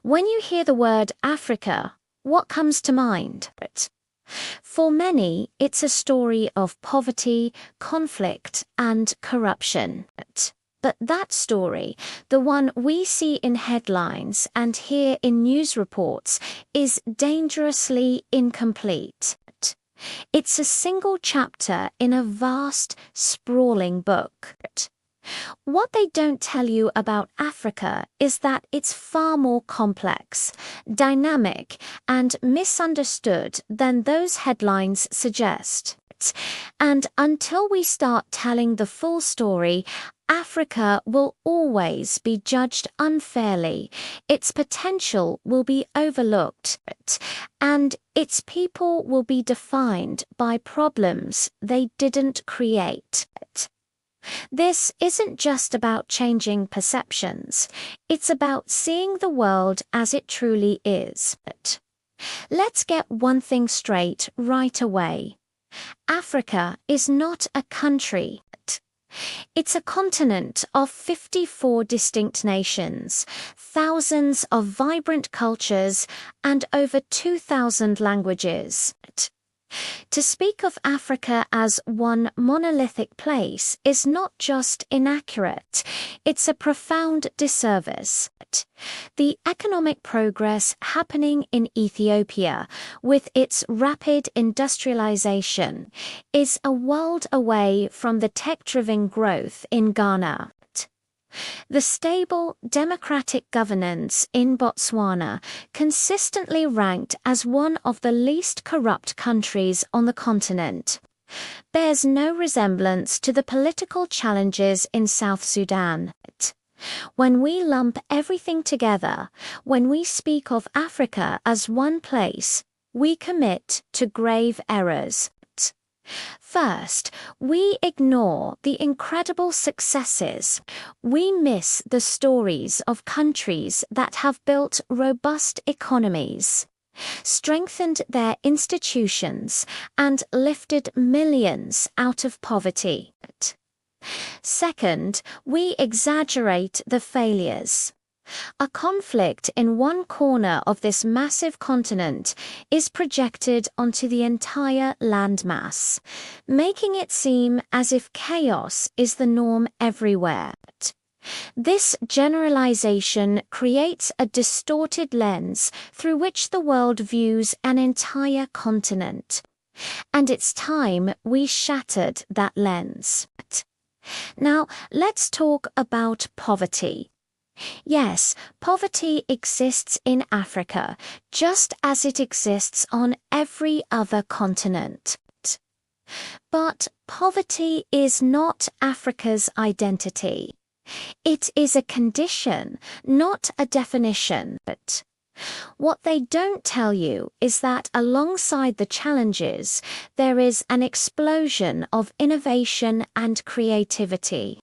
When you hear the word Africa, what comes to mind? For many, it's a story of poverty, conflict, and corruption. But that story, the one we see in headlines and hear in news reports, is dangerously incomplete. It's a single chapter in a vast, sprawling book. What they don't tell you about Africa is that it's far more complex, dynamic, and misunderstood than those headlines suggest. And until we start telling the full story, Africa will always be judged unfairly, its potential will be overlooked, and its people will be defined by problems they didn't create. This isn't just about changing perceptions, it's about seeing the world as it truly is. Let's get one thing straight right away. Africa is not a country. It's a continent of 54 distinct nations, thousands of vibrant cultures, and over 2,000 languages. To speak of Africa as one monolithic place is not just inaccurate, it's a profound disservice. The economic progress happening in Ethiopia, with its rapid industrialization, is a world away from the tech-driven growth in Ghana. The stable, democratic governance in Botswana, consistently ranked as one of the least corrupt countries on the continent, bears no resemblance to the political challenges in South Sudan. When we lump everything together, when we speak of Africa as one place, we commit to grave errors. First, we ignore the incredible successes. We miss the stories of countries that have built robust economies, strengthened their institutions, and lifted millions out of poverty. Second, we exaggerate the failures. A conflict in one corner of this massive continent is projected onto the entire landmass, making it seem as if chaos is the norm everywhere. This generalization creates a distorted lens through which the world views an entire continent. And it's time we shattered that lens. Now, let's talk about poverty. Yes, poverty exists in Africa, just as it exists on every other continent. But poverty is not Africa's identity. It is a condition, not a definition. What they don't tell you is that alongside the challenges, there is an explosion of innovation and creativity.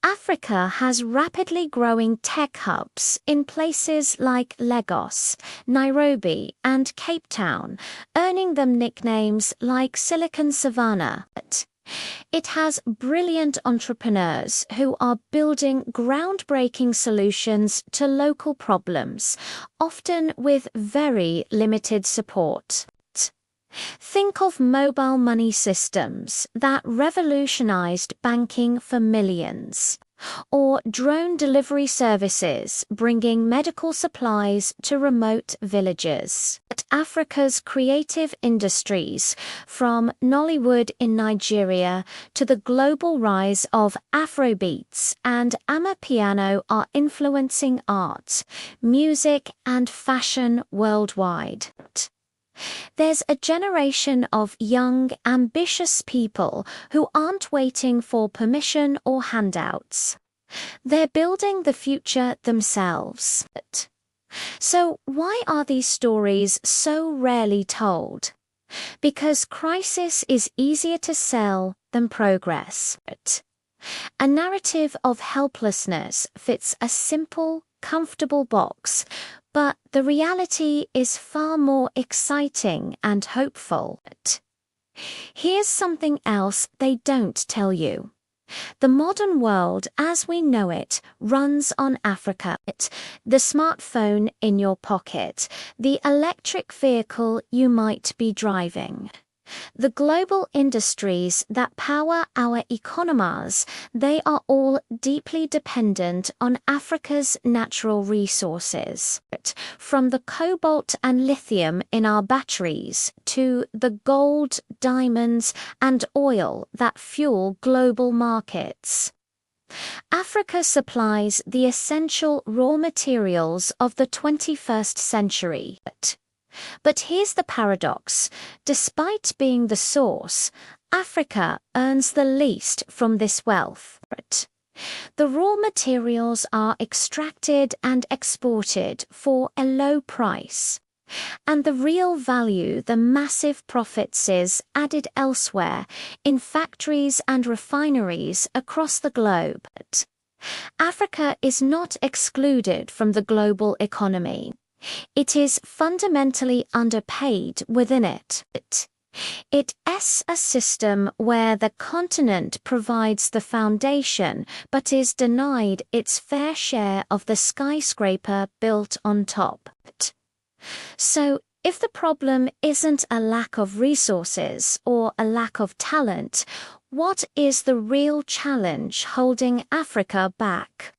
Africa has rapidly growing tech hubs in places like Lagos, Nairobi, and Cape Town, earning them nicknames like Silicon Savannah. It has brilliant entrepreneurs who are building groundbreaking solutions to local problems, often with very limited support. Think of mobile money systems that revolutionized banking for millions, or drone delivery services bringing medical supplies to remote villages. Africa's creative industries, from Nollywood in Nigeria to the global rise of Afrobeats and Amapiano, are influencing art, music, and fashion worldwide. There's a generation of young, ambitious people who aren't waiting for permission or handouts. They're building the future themselves. So why are these stories so rarely told? Because crisis is easier to sell than progress. A narrative of helplessness fits a simple, comfortable box, but the reality is far more exciting and hopeful. Here's something else they don't tell you. The modern world as we know it runs on Africa. The smartphone in your pocket, the electric vehicle you might be driving. The global industries that power our economies, they are all deeply dependent on Africa's natural resources. From the cobalt and lithium in our batteries to the gold, diamonds, and oil that fuel global markets. Africa supplies the essential raw materials of the 21st century. But here's the paradox. Despite being the source, Africa earns the least from this wealth. The raw materials are extracted and exported for a low price. And the real value, the massive profits, is added elsewhere in factories and refineries across the globe. Africa is not excluded from the global economy. It is fundamentally underpaid within it. It is a system where the continent provides the foundation but is denied its fair share of the skyscraper built on top. So, if the problem isn't a lack of resources or a lack of talent, what is the real challenge holding Africa back?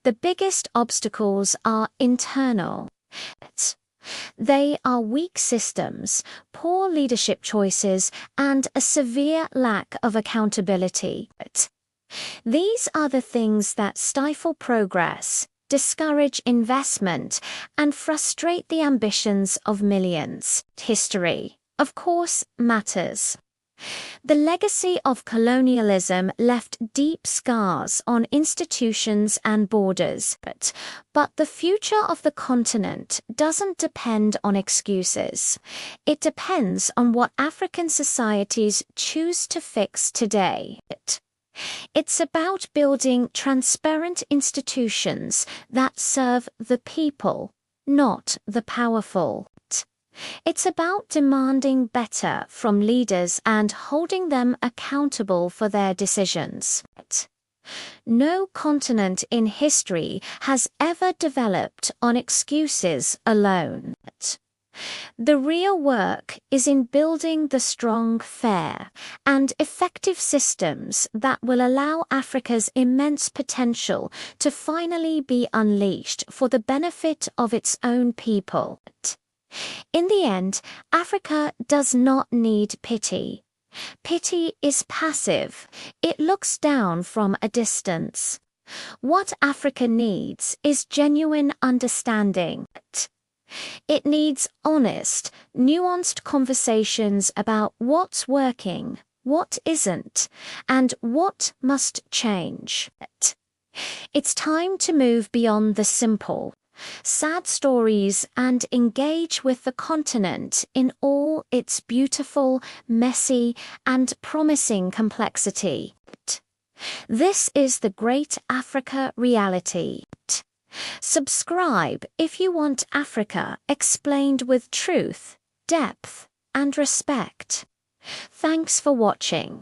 The biggest obstacles are internal. They are weak systems, poor leadership choices, and a severe lack of accountability. These are the things that stifle progress, discourage investment, and frustrate the ambitions of millions. History, of course, matters. The legacy of colonialism left deep scars on institutions and borders, but the future of the continent doesn't depend on excuses. It depends on what African societies choose to fix today. It's about building transparent institutions that serve the people, not the powerful. It's about demanding better from leaders and holding them accountable for their decisions. No continent in history has ever developed on excuses alone. The real work is in building the strong, fair, and effective systems that will allow Africa's immense potential to finally be unleashed for the benefit of its own people. In the end, Africa does not need pity. Pity is passive. It looks down from a distance. What Africa needs is genuine understanding. It needs honest, nuanced conversations about what's working, what isn't, and what must change. It's time to move beyond the simple, sad stories and engage with the continent in all its beautiful, messy, and promising complexity. This is the Great Africa Reality. Subscribe if you want Africa explained with truth, depth, and respect. Thanks for watching.